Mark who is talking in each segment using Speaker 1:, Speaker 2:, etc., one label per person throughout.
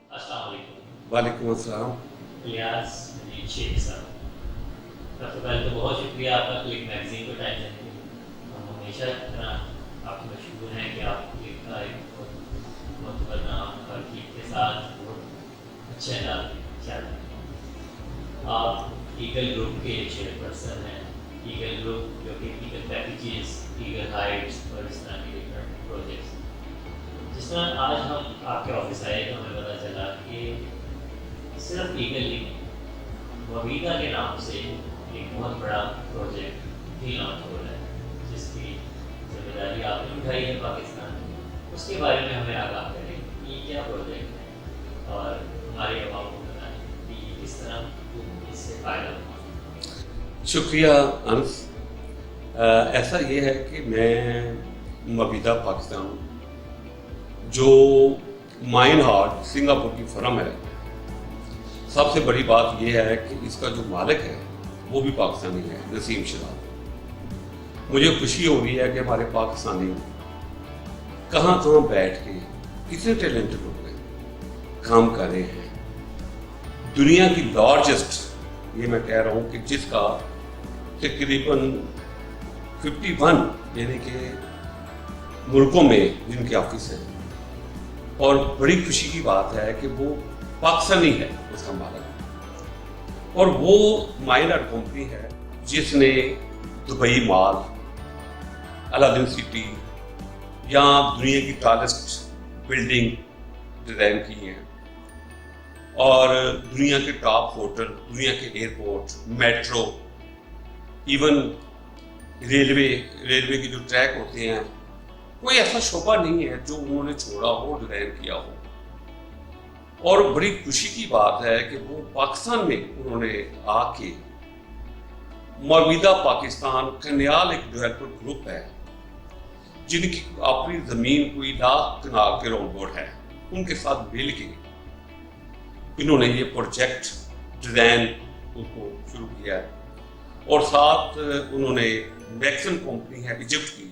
Speaker 1: अस्सलाम वालेकुम।
Speaker 2: वालेकुम अस्सलाम।
Speaker 1: इलियास अजीज शेख साहब, सबसे पहले तो बहुत शुक्रिया आपका क्लिक मैगज़ीन को टाइम देने के लिए। हम हमेशा इतना आपके मशहूर हैं कि आप क्लिक का एक बहुत मोतबर नाम और क्लिक के साथ बहुत अच्छे अंदाज में ख्याल रखते हैं। आप ईगल ग्रुप के चेयरपर्सन हैं। ईगल ग्रुप जो कि ईगल पैकेजेस, ईगल हाइट्स और इस तरह के डिफरेंट प्रोजेक्ट्स। जिस तरह आज हम आपके ऑफिस आए तो हमें पता चला कि सिर्फ ईगल ही नहीं, ववीदा के नाम से एक बहुत बड़ा प्रोजेक्ट भी लॉन्च हो रहा है, जिसकी जिम्मेदारी आपने उठाई है पाकिस्तान में। उसके बारे में हमें आगाह करें ये क्या प्रोजेक्ट है और हमारे अवाम को बताएं कि किस तरह इससे फ़ायदा होगा।
Speaker 2: शुक्रिया अनस। ऐसा ये है कि मैं मबीदा पाकिस्तान, जो माइन हार्ट सिंगापुर की फर्म है, सबसे बड़ी बात यह है कि इसका जो मालिक है वो भी पाकिस्तानी है, नसीम शराब। मुझे खुशी हो रही है कि हमारे पाकिस्तानी कहाँ कहाँ बैठ के कितने टैलेंटेड लोग हैं, काम कर रहे हैं। दुनिया की लार्जेस्ट, ये मैं कह रहा हूँ कि जिसका तकरीबन 51 यानी कि मुल्कों में जिनके ऑफिस हैं, और बड़ी खुशी की बात है कि वो पाकिस्तानी है उसका मालिक, और वो माइनर कंपनी है जिसने दुबई मॉल, अलादीन सिटी या दुनिया की टॉलेस्ट बिल्डिंग डिज़ाइन की हैं, और दुनिया के टॉप होटल, दुनिया के एयरपोर्ट, मेट्रो, इवन रेलवे के जो ट्रैक होते हैं, कोई ऐसा शोबा नहीं है जो उन्होंने छोड़ा हो, डिज़ाइन किया हो। और बड़ी खुशी की बात है कि वो पाकिस्तान में उन्होंने आके मबीदा पाकिस्तान कन्याल एक डेवलपर ग्रुप है जिनकी अपनी ज़मीन कोई लाख कनाल के राउंड है, उनके साथ मिल के इन्होंने ये प्रोजेक्ट डिज़ाइन उनको शुरू किया है। और साथ उन्होंने मैक्सन कंपनी है इजिप्ट की,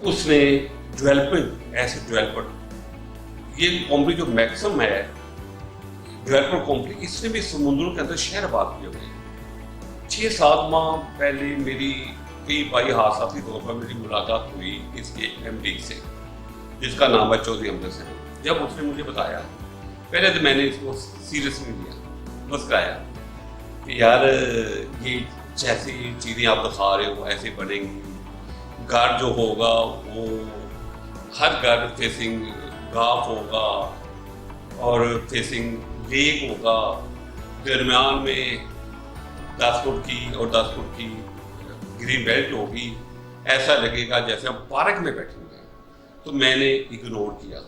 Speaker 2: उसने डेवलपिंग ऐसे डेवलपर, ये कंपनी जो मैक्सम है डेवलपर कंपनी, इसने भी समुद्रों के अंदर शहर आबाद किए हुए। 6-7 माह पहले मेरी कई बाई हादसाती तौर पर मेरी मुलाकात हुई इसके एमडी से, जिसका नाम है चौधरी अमजद सैन। जब उसने मुझे बताया, पहले तो मैंने इसको सीरियस नहीं लिया, मुस्कुराया कि यार ये जैसी चीज़ें आप दिखा रहे हो ऐसे बनेंगी। घर जो होगा वो हर घर फेसिंग गाफ होगा और फेसिंग लेक होगा, दरमियान में 10 फुट की और 10 फुट की ग्रीन बेल्ट होगी, ऐसा लगेगा जैसे हम पार्क में बैठे हुए हैं। तो मैंने इग्नोर किया,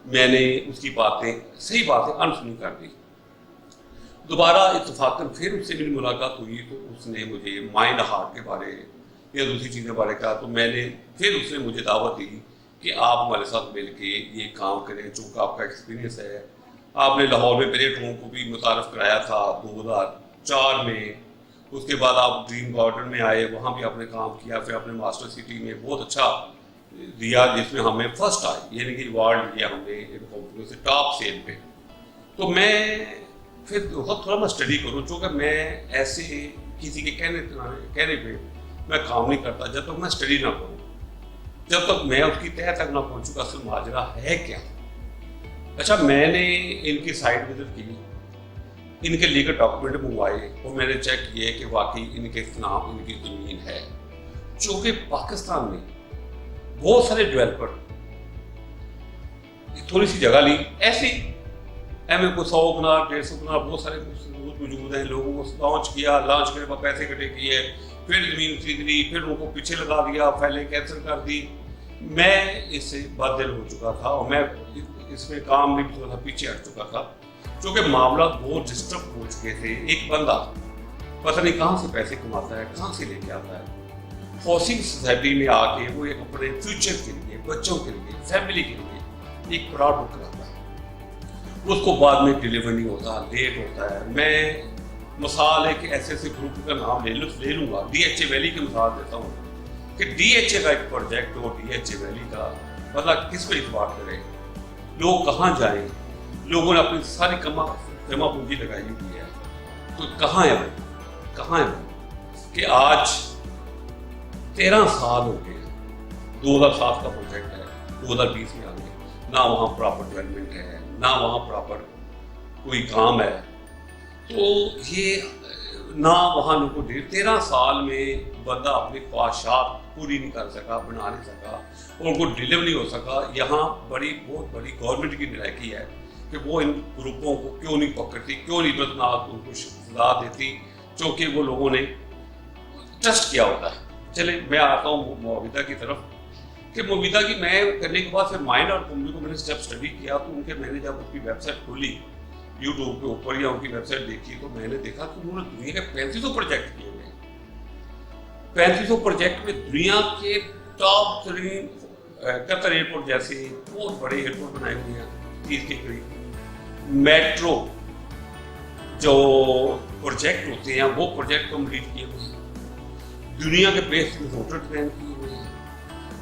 Speaker 2: मैंने उसकी बातें, सही बातें अनसुनी कर दी। दोबारा इत्तफाकन फिर उससे मेरी मुलाकात हुई तो उसने मुझे माइंड हार्ट के बारे या दूसरी चीज़ों के बारे कहा। तो मैंने फिर उसने मुझे दावत दी कि आप हमारे साथ मिल के ये काम करें, चूँकि आपका एक्सपीरियंस है। आपने लाहौर में मेरे ड्रोन को भी मुतारफ़ कराया था 2004 में, उसके बाद आप ड्रीम गार्डन में आए, वहाँ भी आपने काम किया, फिर आपने मास्टर सिटी में बहुत अच्छा दिया जिसमें हमें फर्स्ट आए, यानी कि अवार्ड लिया हमने इन कंपनियों से टॉप सेल पे। तो मैं फिर थोड़ा मैं स्टडी करूँ, चूँकि मैं ऐसे किसी के कहने पे मैं काम नहीं करता जब तक मैं स्टडी ना करूँ, जब तक मैं उसकी तह तक ना पहुँचूँ कि असल माजरा है क्या। अच्छा, मैंने इनकी साइट विजिट की, इनके लीगल डॉक्यूमेंट मंगवाए और मैंने चेक किए कि वाकई इनके नाम इनकी ज़मीन है। चूँकि पाकिस्तान में बहुत सारे डेवलपर थोड़ी सी जगह ली ऐसे एम को 100 कनाल 150 कनाल बहुत सारे मौजूद हैं, लोगों को लॉन्च करने पर पैसे इकट्ठे किए, फिर ज़मीन खरीद ली, फिर उनको पीछे लगा दिया, फाइलें कैंसिल कर दी। मैं इससे बददिल हो चुका था और मैं इसमें काम भी थोड़ा सा पीछे हट चुका था, क्योंकि मामला बहुत डिस्टर्ब हो चुके थे। एक बंदा पता नहीं कहाँ से पैसे कमाता है, कहाँ से लेके आता है, हाउसिंग सोसाइटी में आके वो एक अपने फ्यूचर के लिए, बच्चों के लिए, फैमिली के लिए एक प्लॉट बुक कराता है, उसको बाद में डिलीवर नहीं होता, लेट होता है। मैं मिसाल एक ऐसे ग्रुप का नाम ले लूँगा, DHA वैली की मिसाल देता हूँ कि DHA का एक प्रोजेक्ट हो, DHA वैली का, मतलब किस पे इतबार करें। लोग कहाँ जाएं, लोगों ने अपनी सारी जमा पूंजी लगाई हुई है, तो कहाँ है वो, कहाँ है वो कि आज 13 साल हो गए, 2007 का प्रोजेक्ट है, 2020 में आ गए, ना वहाँ प्रॉपर डेवलपमेंट है, ना वहाँ प्रॉपर कोई काम है। तो ये ना वहाँ लोगों को 13 साल में बंदा अपनी ख्वाहिशात पूरी नहीं कर सका, बना नहीं सका, और उनको डिलीवर नहीं हो सका। यहाँ बहुत बड़ी गवर्नमेंट की नालायकी है कि वो इन ग्रुपों को क्यों नहीं पकड़ती, क्यों नहीं बदनाक उनको सजा देती, क्योंकि वो लोगों ने ट्रस्ट किया होता है। चले मैं आता हूँ मुआविदा की तरफ कि मुआविदा की मैं करने के बाद फिर माइंड और कंपनी को मैंने जब स्टडी किया तो मैंने जब उसकी वेबसाइट खोली यूट्यूब के ऊपर या उनकी वेबसाइट देखी तो मैंने देखा कि उन्होंने दुनिया के 3500 प्रोजेक्ट किए हुए हैं। 3500 प्रोजेक्ट में दुनिया के टॉप 3 कतर एयरपोर्ट जैसे बहुत बड़े एयरपोर्ट बनाए हुए हैं, 30 के करीब मेट्रो जो प्रोजेक्ट होते हैं वो प्रोजेक्ट कंप्लीट किए हुए हैं। दुनिया के बेस्ट होटल प्लान किए हुए हैं,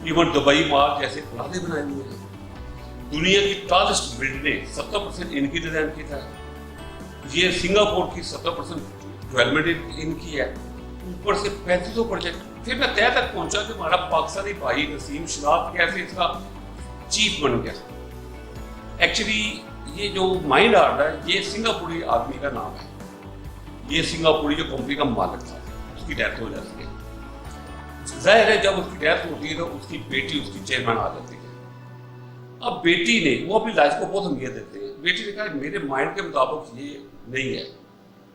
Speaker 2: इवन दुबई मार्ग जैसे प्लाजे बनाए हुए हैं। दुनिया की टॉलेस्ट बिल्डिंग 70% इनकी डिजाइन की था। ये सिंगापुर की 70% डेवलपमेंट इनकी है, ऊपर से 3500 प्रोजेक्ट। फिर मैं तय तक पहुंचा कि हमारा पाकिस्तानी भाई नसीम शराफ कैसे इसका चीफ बन गया। एक्चुअली ये जो माइंड आर्ट है ये सिंगापुरी आदमी का नाम है। ये सिंगापुरी जो कंपनी का मालिक था, उसकी डेथ हो जाती है। जाहिर है जब उसकी डेथ होती है तो उसकी बेटी उसकी चेयरमैन आ जाती है। अब बेटी ने, वो अपनी लाइफ को बहुत अहमियत देते हैं, बेटी ने कहा मेरे माइंड के मुताबिक ये नहीं है,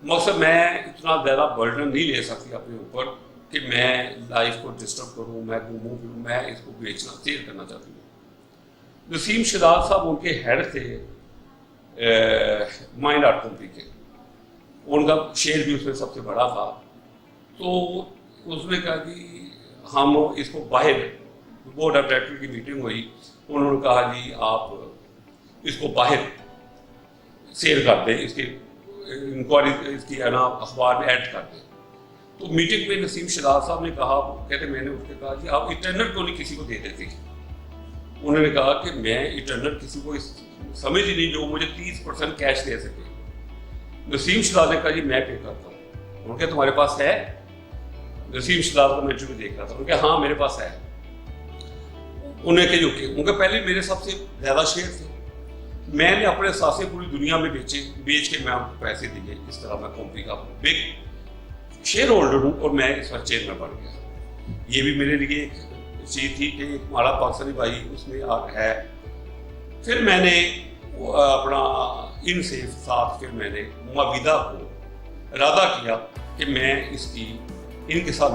Speaker 2: मकसद मैं इतना ज़्यादा बर्डन नहीं ले सकती अपने ऊपर कि मैं लाइफ को डिस्टर्ब करूँ, मैं घूमूँ फिरूँ, मैं इसको बेचना सेल करना चाहती हूँ। नसीम शदाद साहब उनके हेड थे माइंड आर्ट कंपनी के, उनका शेयर भी उसमें सबसे बड़ा था। तो उसने कहा कि हम इसको बाहर, बोर्ड ऑफ डायरेक्टर की मीटिंग हुई, उन्होंने कहा जी आप इसको बाहर सेल कर दें, इसकी इंक्वायरी इसकी है ना अखबार में ऐड कर दें। तो मीटिंग में नसीम शदाद साहब ने कहा, कहते मैंने उससे कहा जी आप इटर्नल क्यों नहीं किसी को दे देते। उन्होंने कहा कि मैं इटर्नल किसी को समझ ही नहीं जो मुझे 30% कैश दे सके। नसीम शदाद ने कहा जी मैं पे करता हूँ। उनके तुम्हारे पास है? नसीम शदाद को मैं इंटरव्यू देख रहा था, उनके हाँ मेरे पास है। उन्हें कही ओके, उनके पहले मेरे सबसे ज़्यादा शेयर थे, मैंने अपने सासे पूरी दुनिया में बेच के मैं आपको पैसे दिए। इस तरह मैं कंपनी का बिग शेयर होल्डर हूँ और मैं इस बार चेयरमैन बन गया। ये भी मेरे लिए एक चीज़ थी कि हमारा पाकिस्तानी भाई उसमें है। फिर मैंने अपना इनसे साथ फिर मैंने मुआविदा को इरादा किया कि मैं इनके साथ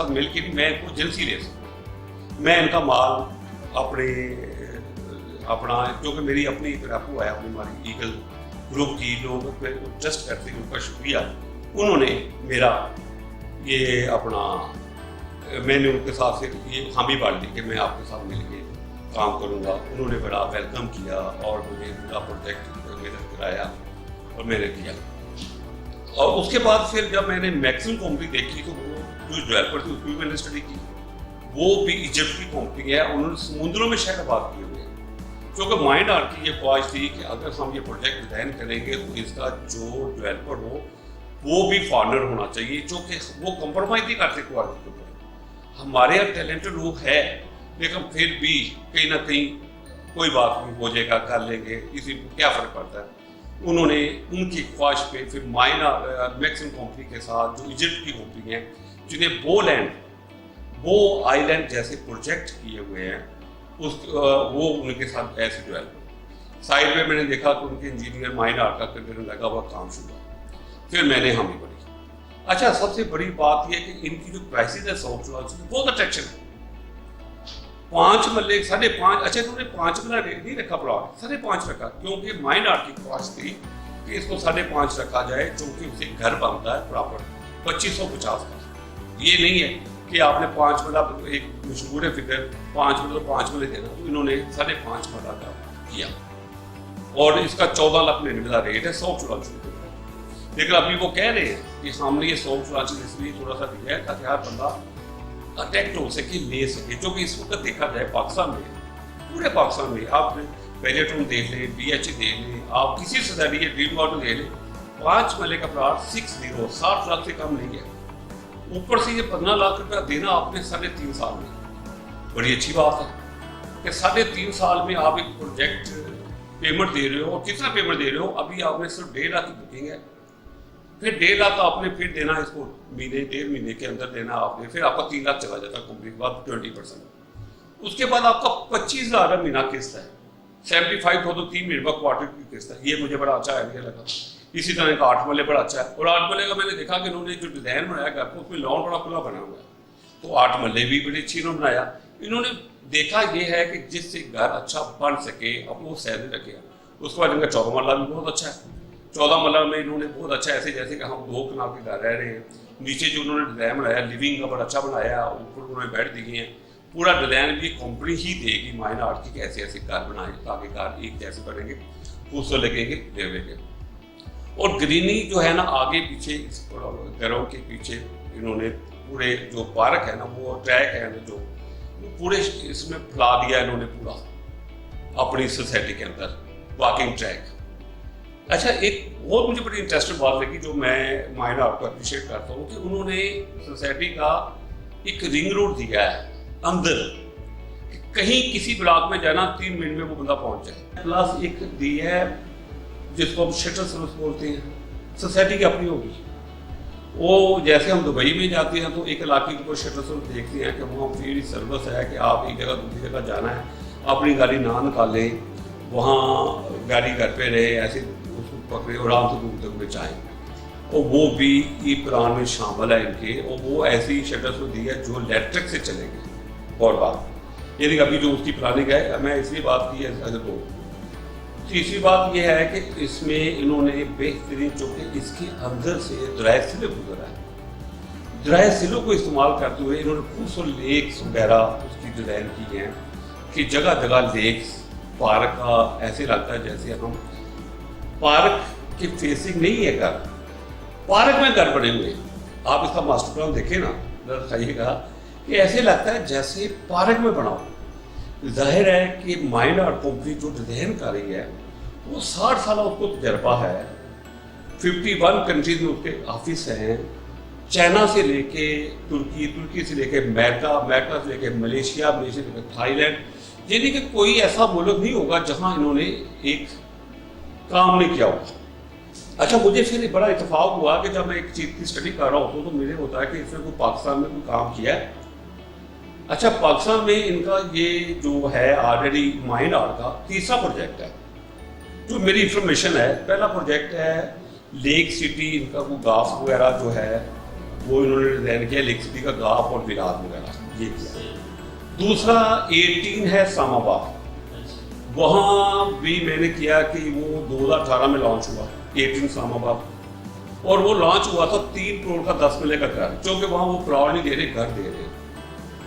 Speaker 2: मिलके मैं इनको एजेंसी ले सकूँ। मैं इनका माल अपना जो कि मेरी अपनी रैपो है अपनी हमारी ईगल ग्रुप की, लोग ट्रस्ट करते हैं, उनका शुक्रिया। उन्होंने मेरा ये मैंने उनके साथ फिर ये हामी बांट दी कि मैं आपके साथ मिलके काम करूँगा। उन्होंने बड़ा वेलकम किया और मुझे पूरा प्रोजेक्ट मेरा कराया और मैंने किया। और उसके बाद फिर जब मैंने मैक्सिमम कंपनी देखी तो वो जो डेवलपर थी उसकी भी मैंने स्टडी की। वो भी इजिप्ट की कंपनी है, उन्होंने समुद्रों में शहर आबाद किए हुए हैं। क्योंकि माइंड आर्ट की ये ख्वाहिश थी कि अगर हम ये प्रोजेक्ट डिजाइन करेंगे तो इसका जो डेवलपर हो वो भी फॉरनर होना चाहिए, जो कि वो कंप्रोमाइज नहीं करते क्वालिटी के ऊपर। हमारे यहाँ टैलेंटेड लोग है, लेकिन फिर भी कहीं ना कहीं कोई बात नहीं हो जाएगा, कर लेंगे, इसी क्या फ़र्क पड़ता है। उन्होंने उनकी ख्वाहिश पे फिर मैक्सिमम कंपनी के साथ जो इजिप्ट की कंपनी है जिन्हें वो आइलैंड जैसे प्रोजेक्ट किए हुए हैं वो उनके साथ ऐसे डेवलप साइड में मैंने देखा कि उनके इंजीनियर माइंड आर्ट का करने लगा हुआ काम शुरू हुआ। फिर मैंने हामी बनी। अच्छा सबसे बड़ी बात यह कि इनकी जो प्राइसेस है सॉफ्ट लॉन्च की बहुत अट्रैक्शन है। 5 मरले 5.5, अच्छा इन्होंने 5 मरला रेट नहीं रखा प्लॉट, 5.5 रखा, क्योंकि माइंड आर्ट की ख्वाहिश थी कि इसको 5.5 रखा जाए, क्योंकि उसे घर बनता है प्रॉपर 2550 का। ये नहीं है कि आपने 5 मरला, एक मशहूर है फिगर 5 मरले देना, तो इन्होंने 5.5 मरला का किया और इसका 14 लाख 99 रेट है सॉफ्ट लॉन्च। लेकिन अभी वो कह रहे हैं कि हमने ये सॉफ्ट लॉन्च इसलिए थोड़ा सा दिया है ताकि हर बंदा अट्रैक्ट हो सके, ले सके, जो कि इस वक्त देखा जाए पाकिस्तान में, पूरे पाकिस्तान में आप बेरियटॉन देख लें, BH देख लें, आप किसी सोसाइटी के ड्रीम गार्डन देख लें, 5 मरले का प्लॉट 60 लाख से कम नहीं है। ऊपर से ये 15 लाख रुपया देना आपने 3.5 साल में, बड़ी अच्छी बात है कि 3.5 साल में आप एक प्रोजेक्ट पेमेंट दे रहे हो। और कितना पेमेंट दे रहे हो? अभी आपने सिर्फ 1.5 लाख की बुकिंग है, फिर 1.5 लाख आपने फिर देना इसको महीने 1.5 महीने के अंदर देना आपने, फिर आपका 3 लाख चला जाता है कंप्लीट के बाद 20%। उसके बाद आपका 25,000 महीना किस्त है, 75,000 3 महीने का क्वार्टर की किस्त है। ये मुझे बड़ा अच्छा आइडिया लगा। इसी तरह का 8 मरले बड़ा अच्छा है। और 8 मरले का मैंने देखा कि उन्होंने जो डिजाइन बनाया घर को, उसमें लॉन बड़ा खुला बना हुआ है, तो 8 मरले भी बड़ी अच्छी इन्होंने बनाया। इन्होंने देखा ये है कि जिससे घर अच्छा बन सके, अब वो सैलरी रखेगा। उसके बाद इनका 14 मरला भी बहुत अच्छा है। 14 मरला में इन्होंने बहुत अच्छा, ऐसे जैसे कि हम 2 कनाल के घर रह रहे हैं। नीचे जो उन्होंने डिजाइन बनाया लिविंग का बड़ा अच्छा बनाया, ऊपर उन्होंने बेड दिए हैं। पूरा डिजाइन भी कंपनी ही देगी माइन आर्ट की, कैसे ऐसे घर बनाए ताकि घर एक जैसे बनेंगे, खूबसूरत लगेंगे देवे के। और ग्रीनरी जो है ना आगे पीछे घरों के पीछे इन्होंने पूरे जो पार्क है ना, वो ट्रैक है ना, जो पूरे इसमें फैला दिया इन्होंने पूरा अपनी सोसाइटी के अंदर वॉकिंग ट्रैक। अच्छा, एक और मुझे बड़ी इंटरेस्टिंग बात लगी जो मैं माइन आर्ट को अप्रिशिएट करता हूँ कि उन्होंने सोसाइटी का एक रिंग रोड दिया है अंदर, कहीं किसी ब्लॉक में जाना 3 मिनट में वो बंदा पहुंच जाए। प्लस एक दिया है जिसको हम शटल सर्विस बोलते हैं, सोसाइटी की अपनी होगी। वो जैसे हम दुबई में जाते हैं तो एक इलाके के ऊपर शटल सर्विस देखते हैं कि वहाँ फ्री सर्विस है कि आप एक जगह दूसरी जगह जाना है, अपनी गाड़ी ना निकालें, वहाँ गाड़ी घर पे रहे, ऐसे उसको पकड़े और आराम से घूमते हुए जाएँ। और वो भी ई प्लान में शामिल है इनके, और वो ऐसी शटल सर्विस दी है जो इलेक्ट्रिक से चलेंगे। और बात ये अभी जो उसकी प्लानिंग है, मैं इसलिए बात की है। तो तीसरी बात यह है कि इसमें इन्होंने बेहतरीन, चूँकि इसके अंदर से दरिया सिले गुजरा है, दरिया सिलों को इस्तेमाल करते हुए इन्होंने खूबसूरत लेक्स वगैरह उसकी डिज़ाइन की हैं कि जगह जगह लेक्स, पार्क का ऐसे लगता है जैसे हम पार्क की फेसिंग नहीं है घर, पार्क में घर बने हुए। आप इसका मास्टर प्लान देखें ना, दिखाइएगा कि ऐसे लगता है जैसे पार्क में बना हो। जाहिर है कि माइन आर्ट कंपनी जो डिजाइन कर रही है वो 60 साल उसको तजर्बा है, 51 कंट्रीज में उसके ऑफिस हैं, चाइना से लेके तुर्की, तुर्की से लेके अमेरिका, अमेरिका से लेके मलेशिया, मलेशिया से लेके थाईलैंड, यानी कि कोई ऐसा मुल्क नहीं होगा जहां इन्होंने एक काम नहीं किया होगा। अच्छा, मुझे फिर बड़ा इत्तेफाक हुआ कि जब मैं एक चीज़ की स्टडी कर रहा होता तो मुझे होता है कि इसने कोई पाकिस्तान में कोई काम किया है। अच्छा, पाकिस्तान में इनका ये जो है ऑलरेडी माइन आर्ट का तीसरा प्रोजेक्ट है जो मेरी इंफॉर्मेशन है। पहला प्रोजेक्ट है लेक सिटी, इनका वो गाफ वगैरह जो है वो इन्होंने डिजाइन किया, लेक सिटी का गाफ और विराद वगैरह ये किया। दूसरा 18 है इस्लामाबाद, वहाँ भी मैंने किया कि वो 2018 में लॉन्च हुआ 18 इस्लामाबाद, और वो लॉन्च हुआ था 3 करोड़ का 10 मिले का घर, क्योंकि वहाँ वो प्लॉट नहीं दे रहे, घर दे रहे।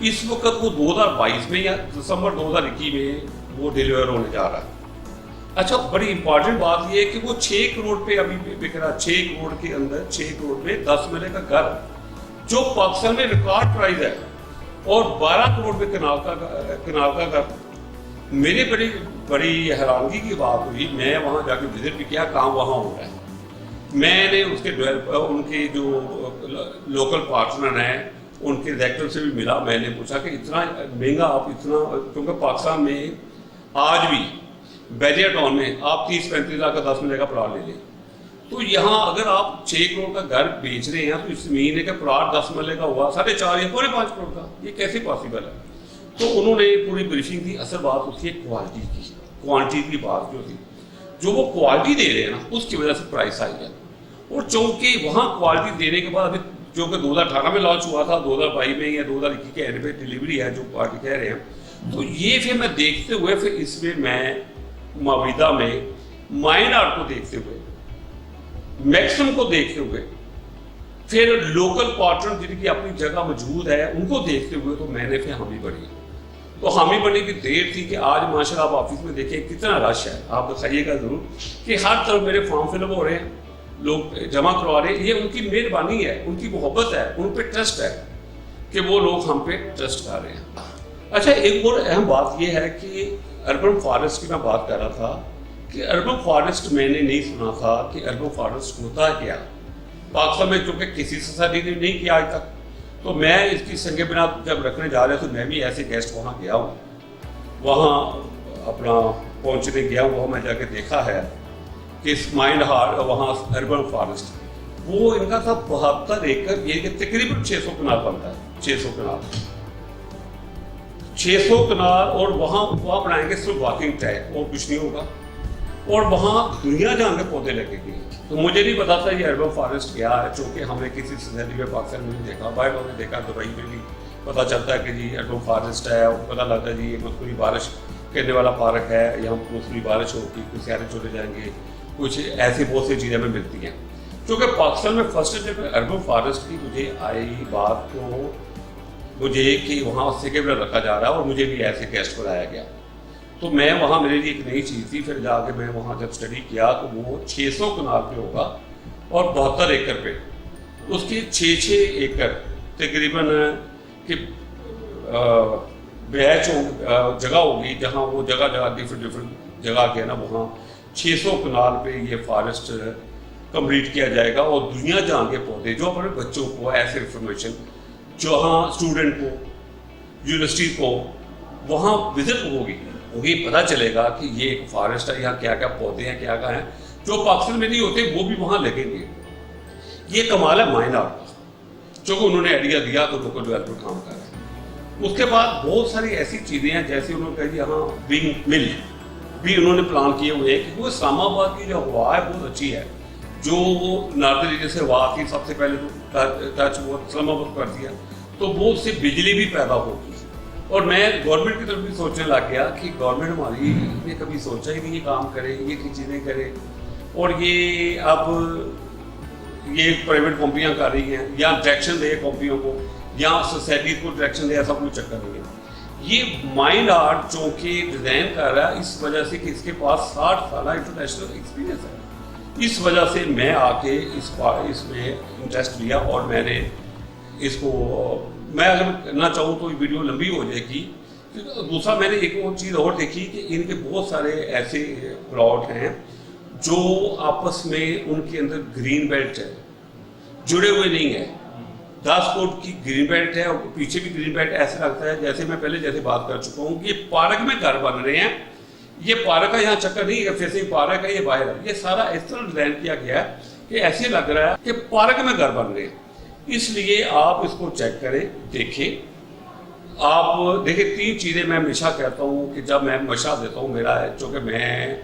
Speaker 2: इस वक्त वो 2022 में या दिसंबर 2021 में वो डिलीवर होने जा रहा है। अच्छा, बड़ी इंपॉर्टेंट बात ये है कि वो 6 करोड़ पे अभी बिक रहा है, 6 करोड़ के अंदर 6 करोड़ में 10 मिले का घर, जो पाकिस्तान में रिकॉर्ड प्राइस है, और 12 करोड़ पे कनाल का घर। मेरे बड़ी हैरानगी की बात हुई, मैं वहाँ जाके विजिट भी किया, काम वहाँ हो रहा है। मैंने उसके उनके जो लोकल पार्टनर हैं उनके डायरेक्टर से भी मिला, मैंने पूछा कि इतना महंगा आप इतना, क्योंकि पाकिस्तान में आज भी बेरियटॉन में आप 30-35 लाख का 10 मिले का प्लॉट ले लें, तो यहाँ अगर आप 6 करोड़ का घर बेच रहे हैं तो इस महीने का प्लॉट 10 मिले का हुआ 4.5 या 5.25 करोड़ का, ये कैसे पॉसिबल है। तो उन्होंने पूरी ब्रीफिंग दी। असल बात उसकी क्वालिटी की, क्वांटिटी की बात जो थी, जो वो क्वालिटी दे रहे हैं ना उसकी वजह से प्राइस आई है। और चूंकि वहाँ क्वालिटी देने के बाद अभी जो कि 2018 में लॉन्च हुआ था, 2022 में या 2021 के एंड पे डिलीवरी है जो पार्टी कह रहे हैं, तो ये फिर मैं देखते हुए फिर इसमें मैं माविदा में माइन आर्ट को देखते हुए, मैक्सिमम को देखते हुए, फिर लोकल पार्टनर जिनकी अपनी जगह मौजूद है उनको देखते हुए, तो मैंने फिर हामी बढ़ी। तो हामी बढ़ने की देर थी कि आज माशाल्लाह आप ऑफिस में देखिए कितना रश है। आप बताइएगा जरूर कि हर तरफ मेरे फॉर्म फिलअप हो रहे हैं, लोग जमा करवा रहे हैं। ये उनकी मेहरबानी है, उनकी मोहब्बत है, उन पे ट्रस्ट है कि वो लोग हम पे ट्रस्ट कर रहे हैं। अच्छा, एक और अहम बात यह है कि अर्बन फॉरेस्ट की मैं बात कर रहा था कि अर्बन फॉरेस्ट मैंने नहीं सुना था कि अर्बन फॉरेस्ट होता क्या। पाकिस्तान में चूंकि किसी सोसाइटी ने नहीं किया आज तक, तो मैं इसकी संज्ञा बिना जब रखने जा रहे तो मैं भी ऐसे गेस्ट वहाँ गया हूँ, वहाँ अपना पहुँचने गया हूँ, वहाँ मैं जाके देखा है कि माइंड हार्ट वहाँ अर्बन फॉरेस्ट वो इनका था 72 एकड़, ये तकरीबन 600 कनाल बनता है, 600 कनाल। और वहाँ बनाएंगे सिर्फ वॉकिंग ट्रैक और कुछ नहीं होगा, और वहाँ दुनिया जहाँ के पौधे लगेंगे। तो मुझे नहीं पता था ये अर्बन फॉरेस्ट क्या है, चूँकि हमने किसी सोसाइटी में पाकिस्तान में नहीं देखा, बाहर हमने देखा दुबई में भी पता चलता है कि जी अर्बन फॉरेस्ट है, पता लगता है जी ये मसूरी बारिश करने वाला पार्क है, यहाँ मसूरी बारिश होगी, कुछ सैरे चले जाएंगे, कुछ ऐसी बहुत सी चीज़ें हमें मिलती हैं। क्योंकि पाकिस्तान में फर्स्ट जब अर्बन फॉरेस्ट की मुझे आई बात, तो मुझे कि वहाँ सिकेबल रखा जा रहा है और मुझे भी ऐसे गेस्ट बनाया गया, तो मैं वहाँ मेरे लिए एक नई चीज़ थी। फिर जाके मैं वहाँ जब स्टडी किया तो वो 600 कनाल पे होगा और 72 एकड़ पे, उसके 6 एकड़ तकरीबन कि बैच जगह होगी जहाँ वो जगह डिफरेंट जगह के ना, वहाँ 600 कनाल पे ये फॉरेस्ट कंप्लीट किया जाएगा। और दुनिया जहाँ के पौधे जो अपने बच्चों को ऐसे इंफॉर्मेशन, जहाँ स्टूडेंट को, यूनिवर्सिटी को वहाँ विजिट होगी, वही पता चलेगा कि ये एक फॉरेस्ट है, यहाँ क्या क्या पौधे हैं, क्या क्या हैं जो पाकिस्तान में नहीं होते, वो भी वहाँ लगेंगे। ये कमाल है माइन आर्ट का, जो कि उन्होंने आइडिया दिया तो लोकल डेवलपमेंट काम कर रहे हैं। उसके बाद बहुत सारी ऐसी चीज़ें हैं, जैसे उन्होंने कहा यहाँ विंग मिल भी उन्होंने प्लान किए हुए हैं कि वो इस्लामाबाद की जो हवा है बहुत अच्छी है, जो नॉर्दर्न एरिया से हवा आती सबसे पहले तो टच वो इस्लामाबाद कर दिया, तो वो उससे बिजली भी पैदा होगी। और मैं गवर्नमेंट की तरफ भी सोचने लग गया कि गवर्नमेंट हमारी ने कभी सोचा ही नहीं ये काम करे, ये चीज़ें करे, और ये अब ये प्राइवेट कंपनियां कर रही हैं, या डायरेक्शन दे कंपनियों को, या सोसाइटी को डायरेक्शन दे, ऐसा कोई चक्कर नहीं है। ये माइंड आर्ट जो कि डिज़ाइन कर रहा है इस वजह से कि इसके पास 60 साल इंटरनेशनल एक्सपीरियंस है, इस वजह से मैं आके इसमें इंटरेस्ट लिया। और मैंने इसको, मैं अगर करना चाहूँ तो ये वीडियो लंबी हो जाएगी। दूसरा मैंने एक और चीज़ और देखी कि इनके बहुत सारे ऐसे प्लॉट हैं जो आपस में उनके अंदर ग्रीन बेल्ट है, जुड़े हुए नहीं है। 10 फुट की ग्रीन बेल्ट है और पीछे भी ग्रीन बेल्ट, ऐसा लगता है जैसे मैं पहले जैसे बात कर चुका हूँ कि ये पार्क में घर बन रहे हैं। ये पार्क का यहाँ चक्कर नहीं है, फिर पार्क है, ये बाहर है, ये सारा इस तरह डिजाइन किया गया है कि ऐसे लग रहा है कि पार्क में घर बन रहे हैं। इसलिए आप इसको चेक करें, देखें। आप देखिए 3 चीज़ें मैं हमेशा कहता हूँ कि जब मैं मशा देता हूँ मेरा है, चूँकि मैं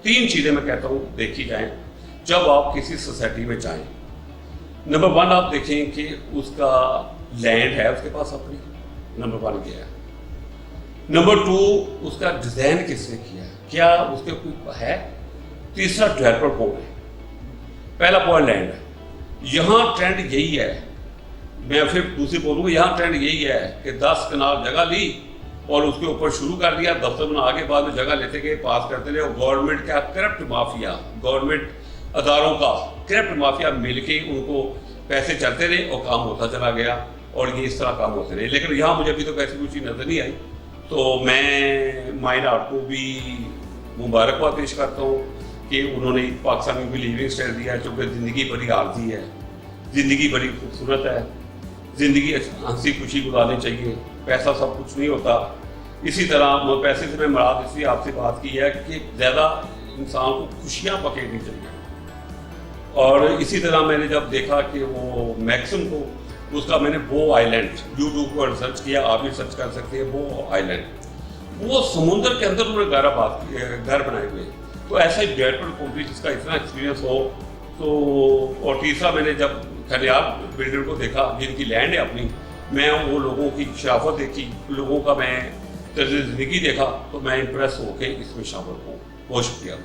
Speaker 2: 3 चीज़ें मैं कहता हूँ देखी जाएं जब आप किसी सोसाइटी में जाएं। नंबर 1 आप देखें कि उसका लैंड है उसके पास अपनी, नंबर 1 क्या है। नंबर 2 उसका डिज़ाइन किसने किया है, क्या उसके कोई है। तीसरा डेवलपर कौन है। पहला पॉइंट लैंड है। यहाँ ट्रेंड यही है, मैं फिर दूसरी बोलूँगा, यहाँ ट्रेंड यही है कि 10 कनाल जगह ली और उसके ऊपर शुरू कर दिया, दफ्तर बना के बाद में जगह लेते गए, पास करते रहे। और गवर्नमेंट का करप्ट माफिया, गवर्नमेंट अदारों का करप्ट माफिया मिलके उनको पैसे चलते रहे और काम होता चला गया, और ये इस तरह काम होते रहे। लेकिन यहाँ मुझे अभी तो ऐसी कुछ चीज़ नजर नहीं आई, तो मैं माइंड आर्ट को भी मुबारकबाद पेश करता हूँ कि उन्होंने पाकिस्तान में भी लिविंग स्टाइल दिया है, क्योंकि ज़िंदगी बड़ी आर्जी है, ज़िंदगी बड़ी खूबसूरत है, ज़िंदगी हंसी खुशी गुजारनी चाहिए, पैसा सब कुछ नहीं होता। इसी तरह पैसे से मैं मुराद इसलिए आपसे बात की है कि ज़्यादा इंसान को खुशियाँ बखेरनी चाहिए। और इसी तरह मैंने जब देखा कि वो मैक्सिम को, उसका मैंने बो आइलैंड यूट्यूब पर सर्च किया, आप भी सर्च कर सकते हैं, बो आइलैंड, वो समुद्र के अंदर उन्होंने घर बनाए हुए। तो ऐसा ही डेवलपमेंट कंपनी जिसका इतना एक्सपीरियंस हो तो। और तीसरा मैंने जब खनियाल बिल्डर को देखा जिनकी लैंड है अपनी, मैं वो लोगों की शराफत देखी, लोगों का मैं तर्ज ज़िंदगी देखा, तो मैं इम्प्रेस होकर इसमें शामिल हूँ। बहुत शुक्रिया।